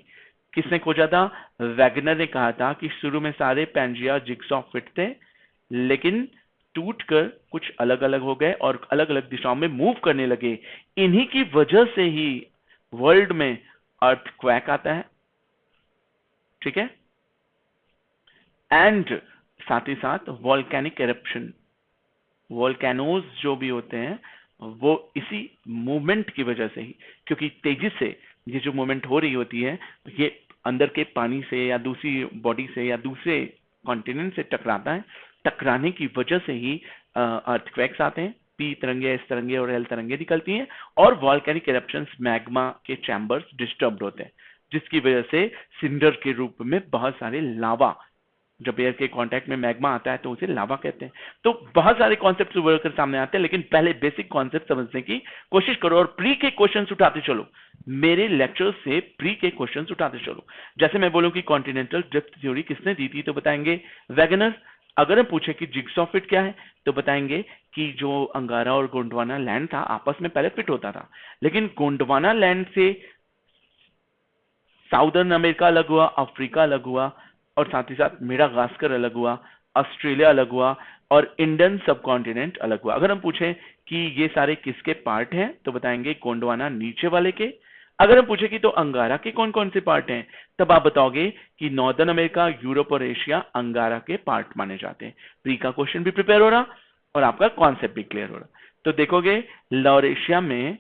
किसने खोजा था? वैगनर ने कहा था कि शुरू में सारे पैंजिया जिग्सॉ फिट थे, लेकिन टूटकर कुछ अलग अलग हो गए और अलग अलग दिशाओं में मूव करने लगे। इन्हीं की वजह से ही वर्ल्ड में अर्थक्वेक आता है, ठीक है, एंड साथ ही साथ वॉल्केनिक एरप्शन, वॉल्केनोज जो भी होते हैं वो इसी मूवमेंट की वजह से ही, क्योंकि तेजी से ये जो मूवमेंट हो रही होती है, ये अंदर के पानी से या दूसरी बॉडी से या दूसरे कॉन्टिनेंट से टकराता है, टकराने की वजह से ही अर्थक्वेक्स आते हैं, पी तरंगे, एस तरंगे और एल तरंगे निकलती हैं, और वॉल्केनिक एरप्शंस, मैग्मा के चैम्बर्स डिस्टर्ब होते हैं, जिसकी वजह से सिंडर के रूप में बहुत सारे लावा, जब एयर के कांटेक्ट में मैग्मा आता है तो उसे लावा कहते हैं। तो बहुत सारे कॉन्सेप्ट्स उभर कर सामने आते हैं, लेकिन पहले बेसिक कॉन्सेप्ट समझने की कोशिश करो और प्री के क्वेश्चंस उठाते चलो। मेरे लेक्चर से प्री के क्वेश्चंस उठाते चलो। जैसे मैं बोलूं कि कॉन्टिनेंटल ड्रिफ्ट थ्योरी किसने दी थी, तो बताएंगे वैगनर। अगर हम पूछे कि जिग्सॉ फिट क्या है, तो बताएंगे कि जो अंगारा और गोंडवाना लैंड था आपस में पहले फिट होता था, लेकिन गोंडवाना लैंड से साउदर्न अमेरिका अलग हुआ, अफ्रीका अलग हुआ, और साथ ही साथ मेडागास्कर अलग हुआ, ऑस्ट्रेलिया अलग हुआ, और इंडियन सब कॉन्टिनेंट अलग हुआ। अगर हम पूछें कि ये सारे किसके पार्ट हैं, तो बताएंगे गोंडवाना नीचे वाले के। अगर हम पूछे कि तो अंगारा के कौन कौन से पार्ट हैं, तब आप बताओगे कि नॉर्दर्न अमेरिका, यूरोप और एशिया अंगारा के पार्ट माने जाते हैं। प्री का क्वेश्चन भी प्रिपेयर हो रहा और आपका कॉन्सेप्ट भी क्लियर हो रहा। तो देखोगे लॉरेशिया में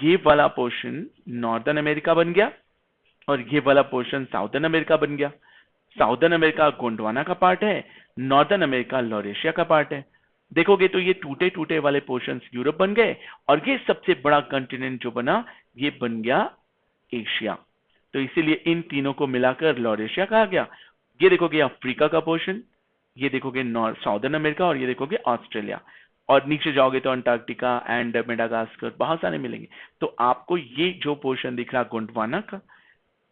ये वाला पोर्शन नॉर्दर्न अमेरिका बन गया, और ये वाला पोर्शन साउदर्न अमेरिका बन गया। साउदर्न अमेरिका गोंडवाना का पार्ट है, नॉर्दर्न अमेरिका लॉरेशिया का पार्ट है। देखोगे तो ये टूटे टूटे वाले पोर्शंस यूरोप बन गए, और ये सबसे बड़ा कंटिनेंट जो बना ये बन गया एशिया। तो इसीलिए इन तीनों को मिलाकर लॉरेशिया कहा गया। ये देखोगे अफ्रीका का पोर्शन, ये देखोगे नॉर्थ साउदर्न अमेरिका, और ये देखोगे ऑस्ट्रेलिया, और नीचे जाओगे तो अंटार्कटिका एंड मेडागास्कर बहुत सारे मिलेंगे। तो आपको ये जो पोर्शन दिख रहा गोंडवाना का,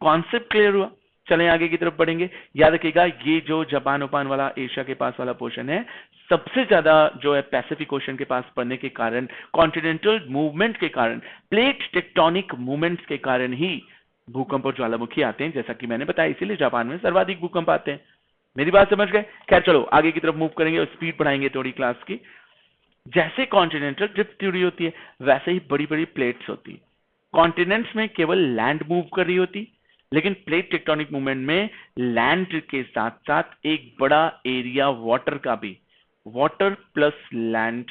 कॉन्सेप्ट क्लियर हुआ। चलें आगे की तरफ बढ़ेंगे। याद रखिएगा ये जो जापान ओपान वाला एशिया के पास वाला पोर्शन है, सबसे ज्यादा जो है पैसिफिक ओशन के पास पड़ने के कारण, कॉन्टिनेंटल मूवमेंट के कारण, प्लेट टेक्टोनिक मूवमेंट्स के कारण ही भूकंप और ज्वालामुखी आते हैं, जैसा कि मैंने बताया। इसीलिए जापान में सर्वाधिक भूकंप आते हैं। मेरी बात समझ गए? खैर चलो आगे की तरफ मूव करेंगे और स्पीड बढ़ाएंगे थोड़ी क्लास की। जैसे कॉन्टिनेंटल ड्रिफ्ट थ्योरी होती है, वैसे ही बड़ी बड़ी प्लेट्स होती है। कॉन्टिनेंट्स में केवल लैंड मूव कर रही होती, लेकिन प्लेट टेक्टोनिक मूवमेंट में लैंड के साथ साथ एक बड़ा एरिया वाटर का भी, वाटर प्लस लैंड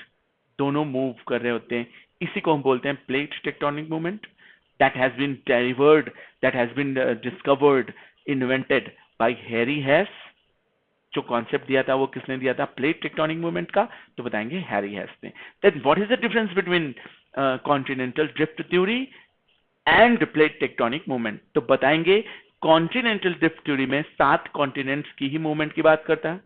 दोनों मूव कर रहे होते हैं। इसी को हम बोलते हैं plate tectonic movement. That has been delivered, that has been discovered, invented by Harry Hess. जो कॉन्सेप्ट दिया था वो किसने दिया था प्लेट टेक्टोनिक मूवमेंट का, तो बताएंगे हैरी हेस ने। Then what is the difference between continental drift theory and plate tectonic movement, तो बताएंगे कॉन्टिनेंटल ड्रिफ्ट थ्योरी में 7 कॉन्टिनेंट्स की ही मूवमेंट की बात करता है,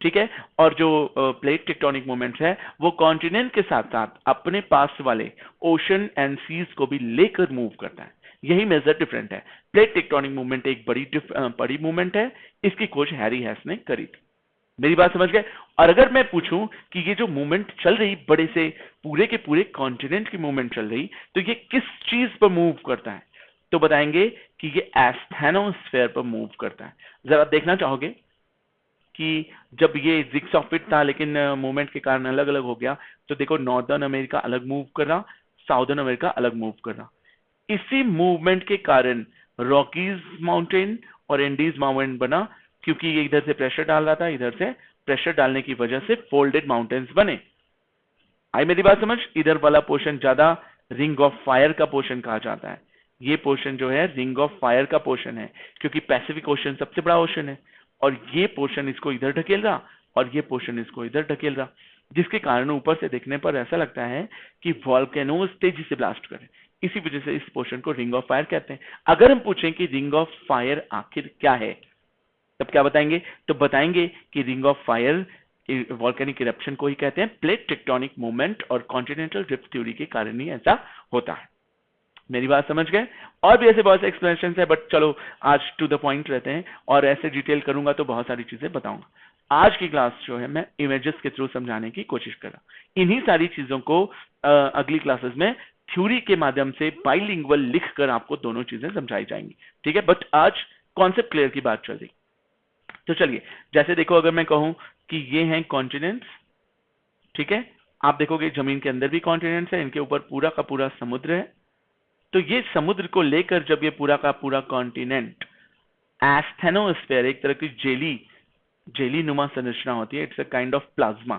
ठीक है, और जो प्लेट टेक्टोनिक मूवमेंट्स है वो कॉन्टिनेंट के साथ साथ अपने पास वाले ओशन एंड सीज को भी लेकर मूव करता है। यही मेजर डिफरेंट है। प्लेट टेक्टोनिक मूवमेंट एक बड़ी मूवमेंट है, इसकी खोज हैरी हेस ने करी थी। मेरी बात समझ गए? और अगर मैं पूछूं कि ये जो मूवमेंट चल रही बड़े से पूरे के पूरे कॉन्टिनेंट की मूवमेंट चल रही, तो ये किस चीज पर मूव करता है, तो बताएंगे कि ये एस्थेनोस्फेयर पर मूव करता है। जरा देखना चाहोगे कि जब ये जिग्स ऑफ फिट था लेकिन मूवमेंट के कारण अलग अलग हो गया, तो देखो नॉर्दर्न अमेरिका अलग मूव कर रहा, साउदर्न अमेरिका अलग मूव कर रहा। इसी मूवमेंट के कारण रॉकीज माउंटेन और एंडीज माउंटेन बना, क्योंकि ये इधर से प्रेशर डाल रहा था, इधर से प्रेशर डालने की वजह से फोल्डेड माउंटेन्स बने। आई मेरी बात समझ? इधर वाला पोर्शन ज्यादा रिंग ऑफ फायर का पोर्शन कहा जाता है। ये पोर्शन जो है रिंग ऑफ फायर का पोर्शन है, क्योंकि पैसिफिक ओशन सबसे बड़ा ओशन है, और ये पोर्शन इसको इधर ढकेल रहा, और ये पोर्शन इसको इधर ढकेल रहा, जिसके कारण ऊपर से देखने पर ऐसा लगता है कि वॉल्केनोज तेजी से ब्लास्ट करे। इसी वजह से इस पोर्शन को रिंग ऑफ फायर कहते हैं। अगर हम पूछें कि रिंग ऑफ फायर आखिर क्या है, तब क्या बताएंगे? तो बताएंगे कि ring of fire volcanic eruption को ही कहते हैं। प्लेट टेक्टोनिक मूवमेंट और कॉन्टिनेंटल ड्रिफ्ट थ्योरी के कारण ही ऐसा होता है। मेरी बात समझ गए? और भी ऐसे बहुत से एक्सप्लेनेशन है, बट चलो आज टू द पॉइंट रहते हैं, और ऐसे डिटेल करूंगा तो बहुत सारी चीजें बताऊंगा। आज की क्लास जो है मैं इमेजेस के थ्रू समझाने की कोशिश कर रहा हूं। इन्हीं सारी चीजों को अगली क्लासेस में थ्योरी के माध्यम से बाइलिंगुअल लिखकर आपको दोनों चीजें समझाई जाएंगी, ठीक है? बट आज कॉन्सेप्ट क्लियर की बात चल रही। तो चलिए, जैसे देखो, अगर मैं कहूं कि ये हैं कॉन्टिनेंट्स, ठीक है, आप देखोगे जमीन के अंदर भी कॉन्टिनेंट्स है, इनके ऊपर पूरा का पूरा समुद्र है। तो ये समुद्र को लेकर जब ये पूरा का पूरा कॉन्टिनेंट एस्थेनोस्फेयर, एक तरह की जेली नुमा संरचना होती है, it's a kind of plasma,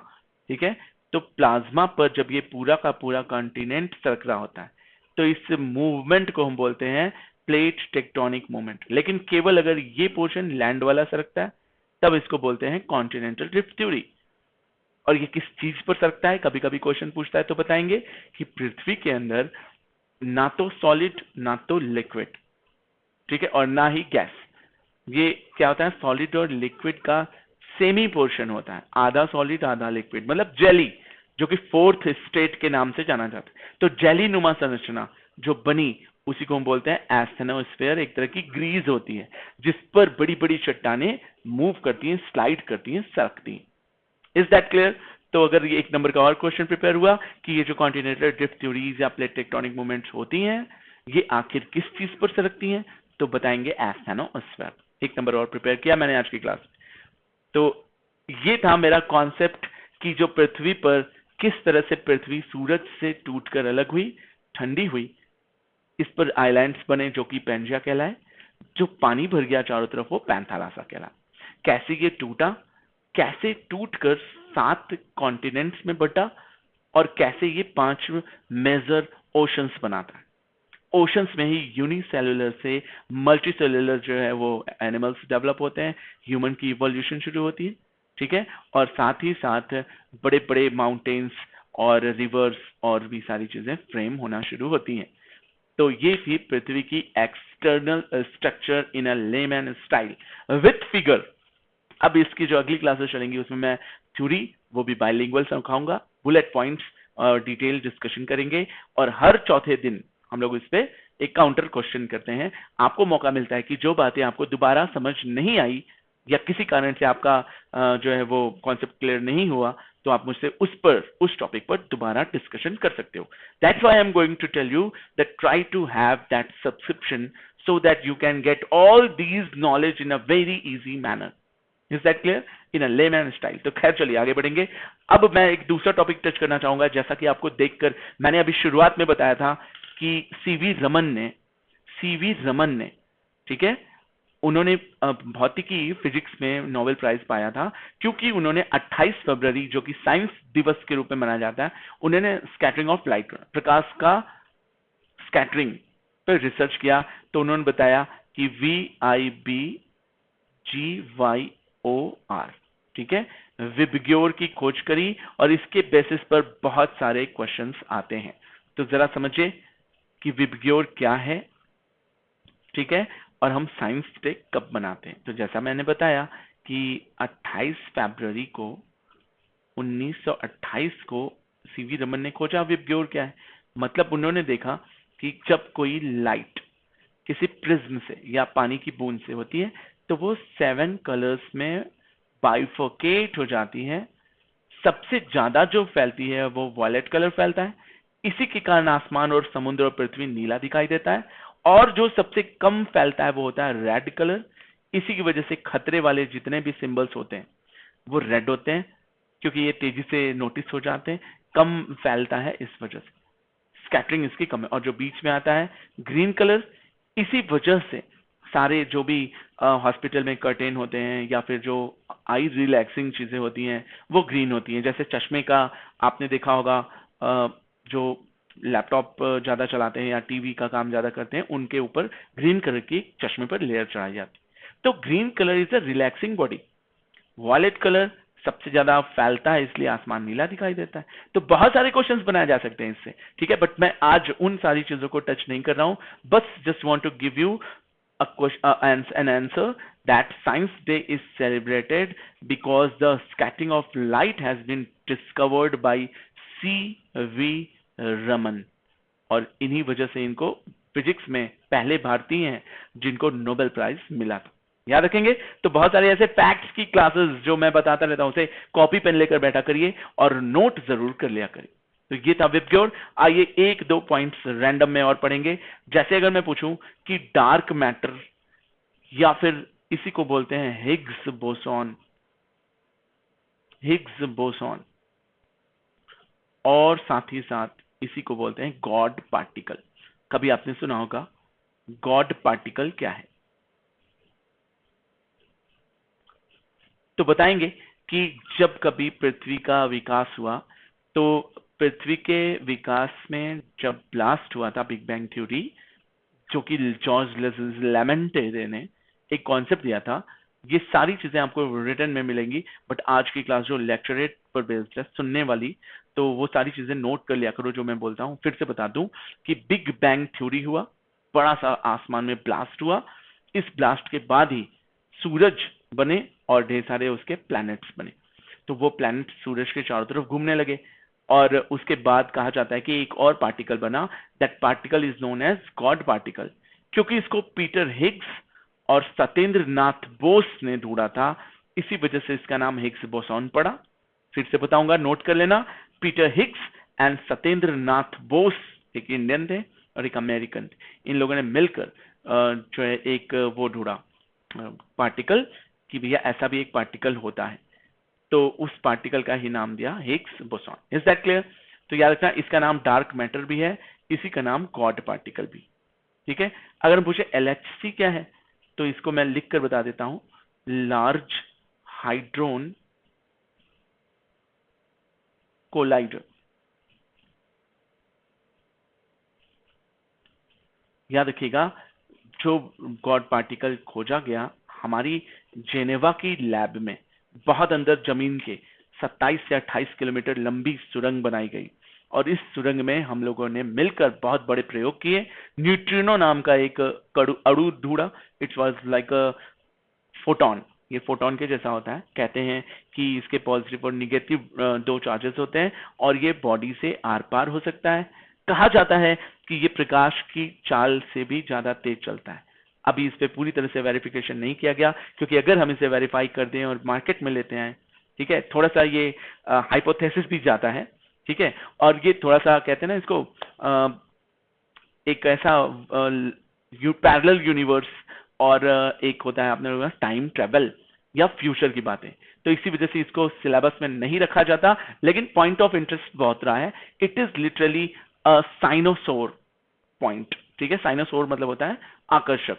ठीक है? तो प्लाज्मा पर जब ये पूरा का पूरा कॉन्टिनेंट सरक रहा होता है, तो इस मूवमेंट को हम बोलते हैं प्लेट टेक्टोनिक मूवमेंट। लेकिन केवल अगर ये पोर्शन लैंड वाला सरकता है, तब इसको बोलते हैं कॉन्टिनेंटल ड्रिफ्ट थ्योरी। और ये किस चीज पर सरकता है, कभी कभी क्वेश्चन पूछता है, तो बताएंगे कि पृथ्वी के अंदर ना तो सॉलिड ना तो लिक्विड, ठीक है, और ना ही गैस। ये क्या होता है? सॉलिड और लिक्विड का सेमी पोर्शन होता है, आधा सॉलिड आधा लिक्विड, मतलब जेली, जो कि फोर्थ स्टेट के नाम से जाना जाता है। तो जेली नुमा संरचना जो बनी, उसी को हम बोलते हैं एस्थेनोस्फेयर। एक तरह की ग्रीज होती है जिस पर बड़ी बड़ी चट्टानें मूव करती हैं, स्लाइड करती हैं, सरकती हैं। Is that clear? तो अगर ये एक नंबर का और क्वेश्चन प्रिपेयर हुआ कि ये जो कॉन्टिनेंटल ड्रिफ्ट थ्योरीज या प्लेट टेक्टोनिक मूवमेंट्स होती हैं, ये आखिर किस चीज पर सरकती हैं, तो बताएंगे एस्थेनोस्फेयर। एक नंबर और प्रिपेयर किया मैंने आज की क्लास में। तो ये था मेरा कॉन्सेप्ट कि जो पृथ्वी पर किस तरह से पृथ्वी सूरज से टूटकर अलग हुई, ठंडी हुई, इस पर आइलैंड्स बने जो कि पेंजिया कहलाए, जो पानी भर गया चारों तरफ वो पैंथालासा कहलाए। कैसे ये टूटा, कैसे टूटकर 7 कॉन्टिनेंट्स में बटा, और कैसे ये 5 मेजर ओशंस बनाता है। ओशंस में ही यूनिसेल्युलर से मल्टीसेल्युलर जो है वो एनिमल्स डेवलप होते हैं, ह्यूमन की इवोल्यूशन शुरू होती है, ठीक है, और साथ ही साथ बड़े बड़े माउंटेन्स और रिवर्स और भी सारी चीजें फ्रेम होना शुरू होती हैं। तो ये थी पृथ्वी की external structure in a layman style with figure. अब इसकी जो अगली क्लासेस चलेंगी उसमें मैं थ्योरी, वो भी बाइलिंगुअल सिखाऊंगा, बुलेट पॉइंट्स और डिटेल डिस्कशन करेंगे, और हर चौथे दिन हम लोग इस पे एक काउंटर क्वेश्चन करते हैं। आपको मौका मिलता है कि जो बातें आपको दोबारा समझ नहीं आई या किसी कारण से आपका जो है वो कॉन्सेप्ट क्लियर नहीं हुआ, तो आप मुझसे उस टॉपिक पर दोबारा डिस्कशन कर सकते हो। That's why I am going to tell you that try to have that subscription so that you can get all these knowledge in a very easy manner. Is that clear? In a layman style. तो खैर चलिए आगे बढ़ेंगे। अब मैं एक दूसरा topic touch करना चाहूंगा। जैसा कि आपको देखकर मैंने अभी शुरुआत में बताया था कि सीवी रमन ने, ठीक है, उन्होंने भौतिकी फिजिक्स में नोबेल प्राइज पाया था क्योंकि उन्होंने 28 फरवरी जो कि साइंस दिवस के रूप में मनाया जाता है, उन्होंने स्कैटरिंग ऑफ लाइट, प्रकाश का स्कैटरिंग पर रिसर्च किया। तो उन्होंने बताया कि VIBGYOR, ठीक है, विबग्योर की खोज करी, और इसके बेसिस पर बहुत सारे क्वेश्चंस आते हैं। तो जरा समझिए कि विबग्योर क्या है, ठीक है, और हम साइंस डे कब मनाते हैं। तो जैसा मैंने बताया कि 28 फरवरी को 1928 को सीवी रमन ने खोजा विबग्योर क्या है। मतलब उन्होंने देखा कि जब कोई लाइट किसी प्रिज्म से या पानी की बूंद से होती है तो वो 7 कलर्स में बाइफोकेट हो जाती है। सबसे ज्यादा जो फैलती है वो वॉयलेट कलर फैलता है, इसी के कारण आसमान और समुद्र और पृथ्वी नीला दिखाई देता है। और जो सबसे कम फैलता है वो होता है रेड कलर। इसी की वजह से खतरे वाले जितने भी सिंबल्स होते हैं वो रेड होते हैं, क्योंकि ये तेजी से नोटिस हो जाते हैं। कम फैलता है इस वजह से, स्कैटरिंग इसकी कम है। और जो बीच में आता है ग्रीन कलर, इसी वजह से सारे जो भी हॉस्पिटल में कर्टेन होते हैं या फिर जो आई रिलैक्सिंग चीजें होती हैं वो ग्रीन होती हैं। जैसे चश्मे का आपने देखा होगा, जो लैपटॉप ज्यादा चलाते हैं या टीवी का काम ज्यादा करते हैं उनके ऊपर ग्रीन कलर की चश्मे पर लेयर चढ़ाई जाती है। तो green colour is a relaxing body, violet colour सबसे ज्यादा फैलता है इसलिए आसमान नीला दिखाई देता है। तो बहुत सारे क्वेश्चंस बनाए जा सकते हैं इससे, ठीक है, बट मैं आज उन सारी चीजों को टच नहीं कर रहा हूं, बस just want to give you an answer that Science Day is celebrated because the scattering of light has been discovered by C.V. Raman, और इन्हीं वजह से इनको फिजिक्स में पहले भारतीय हैं जिनको नोबेल प्राइज मिला था। याद रखेंगे। तो बहुत सारे ऐसे फैक्ट्स की क्लासेस जो मैं बताता रहता हूं, उसे कॉपी पेन लेकर बैठा करिए और नोट जरूर कर लिया करिए। तो ये था विबग्योर। आइए एक दो पॉइंट्स रैंडम में और पढ़ेंगे। जैसे अगर मैं पूछूं कि डार्क मैटर या फिर इसी को बोलते हैं हिग्स बोसॉन, हिग्स बोसॉन, और साथ ही साथ इसी को बोलते हैं गॉड पार्टिकल। कभी आपने सुना होगा गॉड पार्टिकल क्या है? तो बताएंगे कि जब कभी पृथ्वी का विकास हुआ, तो पृथ्वी के विकास में जब ब्लास्ट हुआ था, बिग बैंग थ्योरी, जो कि जॉर्ज लेमेंटे ने एक कॉन्सेप्ट दिया था। ये सारी चीजें आपको रिटन में मिलेंगी, बट आज की क्लास जो लेक्चरेट पर बेस्ड है सुनने वाली, तो वो सारी चीजें नोट कर लिया करो जो मैं बोलता हूं। फिर से बता दूं कि बिग बैंग थ्योरी हुआ, बड़ा सा आसमान में ब्लास्ट हुआ, इस ब्लास्ट के बाद ही सूरज बने और ढेर सारे उसके प्लैनेट्स बने। तो वो प्लैनेट सूरज के चारों तरफ घूमने लगे, और उसके बाद कहा जाता है कि एक और पार्टिकल बना, that particle is known as God particle, क्योंकि इसको पीटर हिग्स और सत्येंद्र नाथ बोस ने ढूंढा था, इसी वजह से इसका नाम हिग्स बोसॉन पड़ा। फिर से बताऊंगा, नोट कर लेना। Peter Higgs and Satyendra Nath Bose, एक इंडियन थे और एक अमेरिकन थे, इन लोगों ने मिलकर जो है एक वो ढूंढा पार्टिकल, कि भैया ऐसा भी एक पार्टिकल होता है, तो उस पार्टिकल का ही नाम दिया Higgs boson. Is that clear? तो याद रखना, इसका नाम डार्क मैटर भी है, इसी का नाम गॉड पार्टिकल भी, ठीक है। अगर हम पूछे LHC क्या है, तो इसको मैं लिख कर बता देता हूं, लार्ज हाइड्रोन कोलाइडर। याद रखिएगा, जो गॉड पार्टिकल खोजा गया हमारी जेनेवा की लैब में, बहुत अंदर जमीन के 27 से 28 किलोमीटर लंबी सुरंग बनाई गई, और इस सुरंग में हम लोगों ने मिलकर बहुत बड़े प्रयोग किए। न्यूट्रिनो नाम का एक अणु ढूंढा, it was like a photon, ये फोटोन के जैसा होता है। कहते हैं कि इसके पॉजिटिव और निगेटिव दो चार्जेस होते हैं, और ये बॉडी से आर पार हो सकता है। कहा जाता है कि ये प्रकाश की चाल से भी ज्यादा तेज चलता है। अभी इस पे पूरी तरह से वेरिफिकेशन नहीं किया गया, क्योंकि अगर हम इसे वेरीफाई कर दें और मार्केट में लेते हैं, ठीक है, थोड़ा सा ये हाइपोथेसिस भी जाता है, ठीक है, और ये थोड़ा सा कहते हैं ना इसको एक ऐसा पैरेलल यूनिवर्स, और एक होता है अपने लोगों का टाइम ट्रेवल या फ्यूचर की बातें। तो इसी वजह से इसको सिलेबस में नहीं रखा जाता, लेकिन पॉइंट ऑफ इंटरेस्ट बहुत रहा है। It is literally a cynosure point, ठीक है। साइनोसोर मतलब होता है आकर्षक,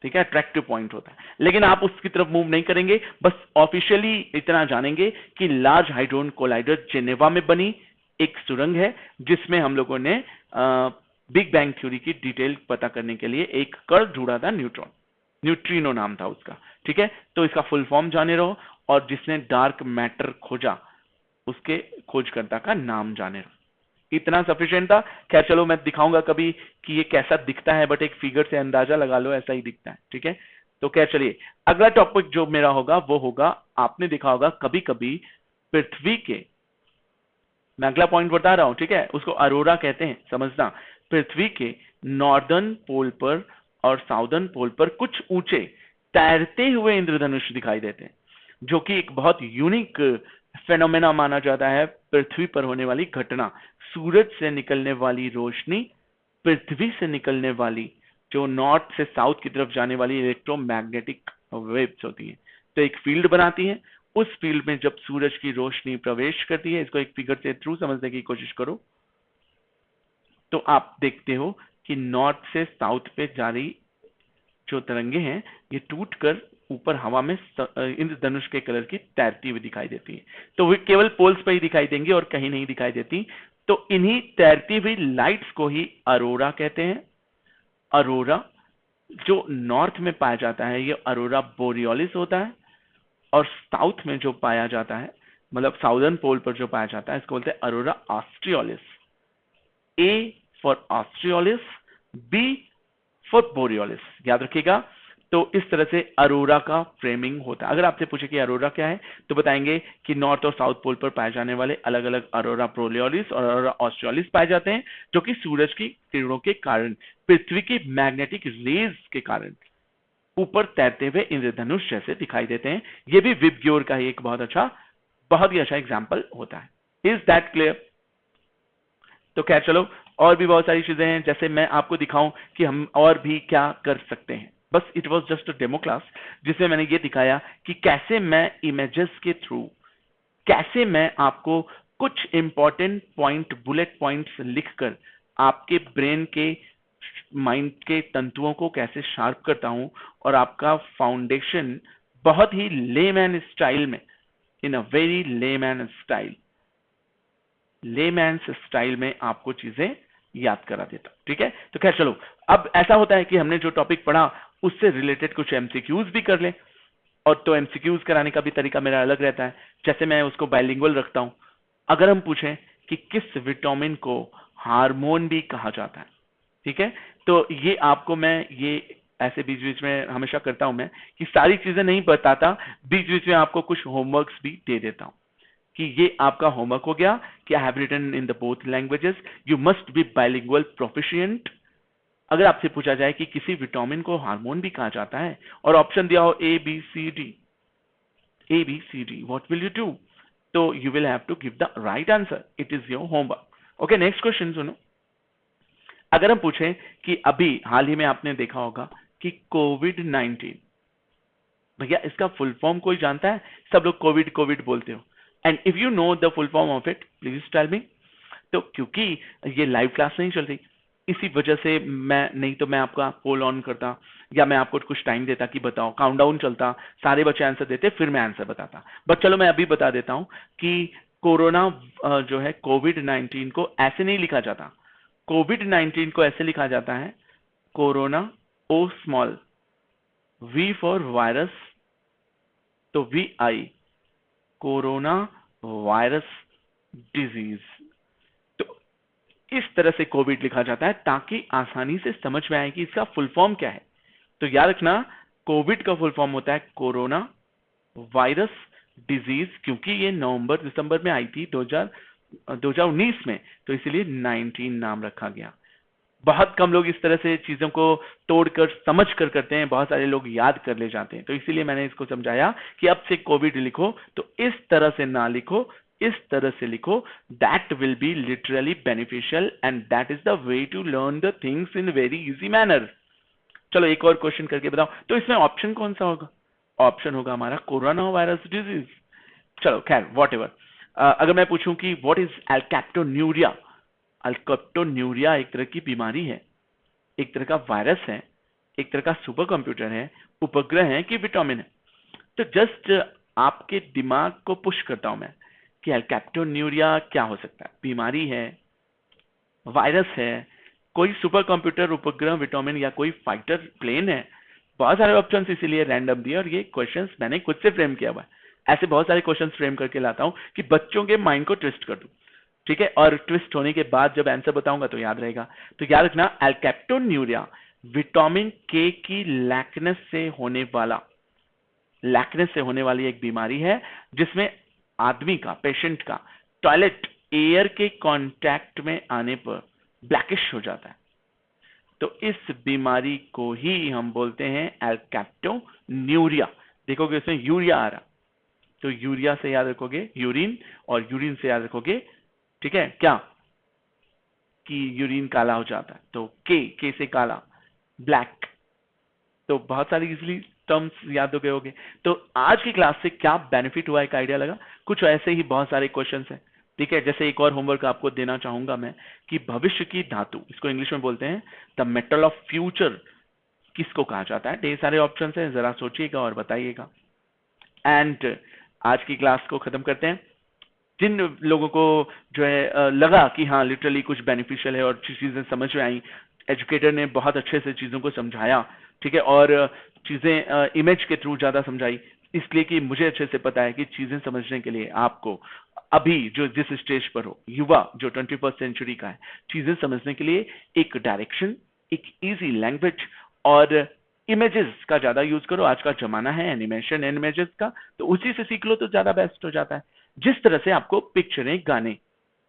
ठीक है, अट्रैक्टिव पॉइंट होता है, लेकिन आप उसकी तरफ मूव नहीं करेंगे। बस ऑफिशियली इतना जानेंगे कि लार्ज हाइड्रोन कोलाइडर जेनेवा में बनी एक सुरंग है, जिसमें हम लोगों ने बिग बैंग थ्योरी की डिटेल पता करने के लिए एक कण ढूंढा था, न्यूट्रिनो नाम था उसका, ठीक है। तो इसका फुल फॉर्म जाने रहो, और जिसने डार्क मैटर खोजा उसके खोजकर्ता का नाम जाने रहो। इतना सफिशिएंट था। खैर चलो, मैं दिखाऊंगा कभी कि ये कैसा दिखता है, बट एक फिगर से अंदाजा लगा लो, ऐसा ही दिखता है, ठीक है। तो खैर चलिए, अगला टॉपिक जो मेरा होगा वो होगा, आपने देखा होगा कभी कभी पृथ्वी के, मैं अगला पॉइंट बता रहा हूं, ठीक है, उसको अरोरा कहते हैं, समझना। पृथ्वी के नॉर्दर्न पोल पर और साउदर्न पोल पर कुछ ऊंचे तैरते हुए इंद्रधनुष दिखाई देते हैं, जो कि एक बहुत यूनिक फेनोमेना माना जाता है। पृथ्वी पर होने वाली घटना, सूरज से निकलने वाली रोशनी, पृथ्वी से निकलने वाली जो नॉर्थ से साउथ की तरफ जाने वाली इलेक्ट्रोमैग्नेटिक वेव्स होती हैं, तो एक फील्ड बनाती हैं। उस फील्ड में जब सूरज की रोशनी प्रवेश करती है, इसको एक फिगर से थ्रू समझने की कोशिश करो, तो आप देखते हो कि नॉर्थ से साउथ पे जा रही जो तरंगे हैं, ये टूटकर ऊपर हवा में इंद्रधनुष के कलर की तैरती हुई दिखाई देती है। तो वे केवल पोल्स पर ही दिखाई देंगी और कहीं नहीं दिखाई देती। तो इन्हीं तैरती हुई लाइट्स को ही अरोरा कहते हैं। अरोरा जो नॉर्थ में पाया जाता है, ये अरोरा बोरियोलिस होता है, और साउथ में जो पाया जाता है मतलब साउदर्न पोल पर जो पाया जाता है इसको बोलते हैं aurora australis. A for australis, B for borealis, याद रखिएगा। तो इस तरह से अरोरा का फ्रेमिंग होता है। अगर आपसे पूछे कि अरोरा क्या है तो बताएंगे कि नॉर्थ और साउथ पोल पर पाए जाने वाले अलग अलग अरोरा बोरियोलिस और अरोरा ऑस्ट्रियोलिस पाए जाते हैं, जो कि सूरज की किरणों के कारण, पृथ्वी की मैग्नेटिक रेज के कारण ऊपर तैरते हुए इंद्रधनुष जैसे दिखाई देते हैं। ये भी विबग्योर का ही एक बहुत ही अच्छा एग्जाम्पल होता है। Is that clear? तो खैर चलो, और भी बहुत सारी चीजें हैं, जैसे मैं आपको दिखाऊं कि हम और भी क्या कर सकते हैं। बस it was just a demo class जिसमें मैंने ये दिखाया कि कैसे मैं इमेजेस के थ्रू, कैसे मैं आपको कुछ इंपॉर्टेंट पॉइंट, बुलेट पॉइंट्स लिखकर आपके ब्रेन के, माइंड के तंतुओं को कैसे शार्प करता हूं और आपका फाउंडेशन बहुत ही लेमैन स्टाइल में, in a very layman style, layman's style में आपको चीजें याद करा देता। ठीक है, तो खैर चलो, अब ऐसा होता है कि हमने जो टॉपिक पढ़ा उससे रिलेटेड कुछ एमसीक्यूज भी कर ले। और तो एमसीक्यूज कराने का भी तरीका मेरा अलग रहता है। जैसे मैं उसको बाइलिंगुअल रखता हूं। अगर हम पूछें कि किस विटामिन को हार्मोन भी कहा जाता है, ठीक है, तो ये आपको मैं ये ऐसे बीच बीच में हमेशा करता हूं मैं कि सारी चीजें नहीं बताता, बीच बीच में आपको कुछ होमवर्क्स भी दे देता हूं कि ये आपका होमवर्क हो गया कि I have written in the both languages, you must be bilingual proficient. अगर आपसे पूछा जाए कि किसी विटामिन को हार्मोन भी कहा जाता है और ऑप्शन दिया हो A B C D, A B C D, what will you do? तो you will have to give the right answer, it is your homework. Okay, next question सुनो। अगर हम पूछें कि अभी हाल ही में आपने देखा होगा कि कोविड-19, भैया इसका फुल फॉर्म कोई जानता है? सब लोग कोविड कोविड बोलते हो, and if you know the full form of it please tell me. तो क्योंकि ये लाइव क्लास नहीं चल रही, इसी वजह से मैं, नहीं तो मैं आपका पोल ऑन करता या मैं आपको कुछ टाइम देता कि बताओ, काउंटडाउन चलता, सारे बच्चे आंसर देते, फिर मैं आंसर बताता। बट चलो मैं अभी बता देता हूं कि कोरोना जो है, कोविड-19 को ऐसे नहीं लिखा जाता। कोविड-19 को ऐसे लिखा जाता है corona, O small, V for virus, तो V I, corona virus disease. तो इस तरह से कोविड लिखा जाता है ताकि आसानी से समझ में आए कि इसका फुल फॉर्म क्या है। तो याद रखना, कोविड का फुल फॉर्म होता है कोरोना वायरस डिजीज, क्योंकि ये नवंबर दिसंबर में आई थी 2019 में, तो इसीलिए 19 नाम रखा गया। बहुत कम लोग इस तरह से चीजों को तोड़कर समझ कर करते हैं, बहुत सारे लोग याद कर ले जाते हैं। तो इसीलिए मैंने इसको समझाया कि अब से कोविड लिखो तो इस तरह से ना लिखो, इस तरह से लिखो, that will be literally beneficial and that is the way to learn the things in very easy manner. चलो एक और क्वेश्चन करके बताओ, तो इसमें ऑप्शन कौन सा होगा? ऑप्शन होगा हमारा कोरोना वायरस डिजीज। चलो खैर वॉट एवर। अगर मैं पूछूं कि व्हाट इज एल्कैप्टोन्यूरिया, अल्कप्टोन्यूरिया एक तरह की बीमारी है, एक तरह का वायरस है, एक तरह का सुपर कंप्यूटर है, उपग्रह है कि विटामिन है? तो जस्ट आपके दिमाग को पुश करता हूं मैं कि एल्कैप्टोन्यूरिया क्या हो सकता है? बीमारी है, वायरस है, कोई सुपर कंप्यूटर, उपग्रह, विटामिन या कोई फाइटर प्लेन है? बहुत सारे ऑप्शन इसीलिए रैंडम दिए और ये क्वेश्चंस मैंने खुद से फ्रेम किया हुआ है। ऐसे बहुत सारे क्वेश्चंस फ्रेम करके लाता हूं कि बच्चों के माइंड को ट्विस्ट कर दूं। ठीक है, और ट्विस्ट होने के बाद जब आंसर बताऊंगा तो याद रहेगा। तो याद रखना, एल्कैप्टोन्यूरिया विटामिन के की लैकनेस से होने वाली एक बीमारी है, जिसमें आदमी का, पेशेंट का टॉयलेट एयर के कांटेक्ट में आने पर ब्लैकिश हो जाता है। तो इस बीमारी को ही हम बोलते हैं एल्कैप्टोन्यूरिया। देखोगे इसमें यूरिया आ रहा, तो यूरिया से याद रखोगे यूरिन, और यूरिन से याद रखोगे, ठीक है क्या, कि यूरिन काला हो जाता है, तो के से काला, ब्लैक। तो बहुत सारी इजिली टर्म्स याद हो गए होंगे। तो आज की क्लास से क्या बेनिफिट हुआ, एक आइडिया लगा? कुछ ऐसे ही बहुत सारे क्वेश्चंस हैं। ठीक है, जैसे एक और होमवर्क आपको देना चाहूंगा मैं कि भविष्य की धातु, इसको इंग्लिश में बोलते हैं द मेटल ऑफ फ्यूचर, किसको कहा जाता है? ढेर सारे ऑप्शन हैं, जरा सोचिएगा और बताइएगा। एंड आज की क्लास को खत्म करते हैं। जिन लोगों को जो है लगा कि हाँ लिटरली कुछ बेनिफिशियल है और चीजें समझ में आई, एजुकेटर ने बहुत अच्छे से चीजों को समझाया, ठीक है, और चीजें इमेज के थ्रू ज्यादा समझाई, इसलिए कि मुझे अच्छे से पता है कि चीजें समझने के लिए आपको अभी जो जिस स्टेज पर हो, युवा जो 21st सेंचुरी का है, चीजें समझने के लिए एक डायरेक्शन, एक इजी लैंग्वेज और इमेजेस का ज्यादा यूज करो। आज का जमाना है एनिमेशन इमेजेस का, तो उसी से सीख लो तो ज्यादा बेस्ट हो जाता है। जिस तरह से आपको पिक्चरें, गाने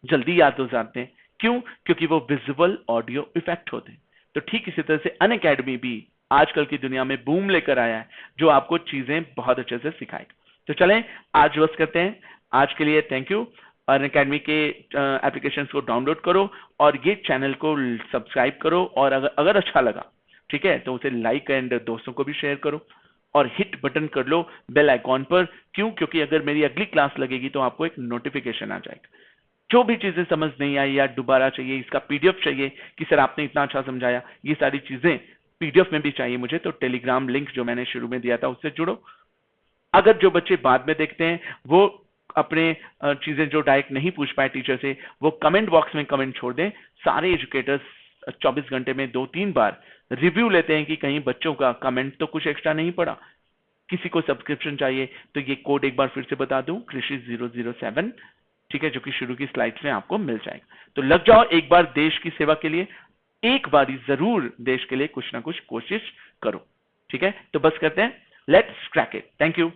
जल्दी याद हो जाते हैं, क्यों? क्योंकि वो विजुअल ऑडियो इफेक्ट होते हैं। तो ठीक इसी तरह से अनअकैडमी भी आजकल की दुनिया में बूम लेकर आया है, जो आपको चीजें बहुत अच्छे से सिखाएगा। तो चलें आज बस करते हैं। आज के लिए थैंक यू। अनअकैडमी के एप्लीकेशंस को डाउनलोड करो और ये चैनल को सब्सक्राइब करो, और अगर अच्छा लगा, ठीक है, तो उसे लाइक एंड दोस्तों को भी शेयर करो और हिट बटन कर लो बेल आइकॉन पर। क्यों? क्योंकि अगर मेरी अगली क्लास लगेगी तो आपको एक नोटिफिकेशन आ जाएगा। जो भी चीजें समझ नहीं आई या दोबारा चाहिए, इसका पीडीएफ चाहिए कि सर आपने इतना अच्छा समझाया, ये सारी चीजें पीडीएफ में भी चाहिए मुझे, तो टेलीग्राम लिंक जो मैंने शुरू में दिया था उससे जुड़ो। अगर जो बच्चे बाद में देखते हैं वो अपने चीजें जो डायरेक्ट नहीं पूछ पाए टीचर से, वो कमेंट बॉक्स में कमेंट छोड़ दें। सारे एजुकेटर्स 24 घंटे में 2-3 बार रिव्यू लेते हैं कि कहीं बच्चों का कमेंट तो कुछ एक्स्ट्रा नहीं पड़ा। किसी को सब्सक्रिप्शन चाहिए तो ये कोड एक बार फिर से बता दूं, कृषि 007, ठीक है, जो कि शुरू की स्लाइड्स में आपको मिल जाएगा। तो लग जाओ एक बार देश की सेवा के लिए, एक बार जरूर देश के लिए कुछ ना कुछ कोशिश करो। ठीक है, तो बस करते हैं, let's crack it. Thank you.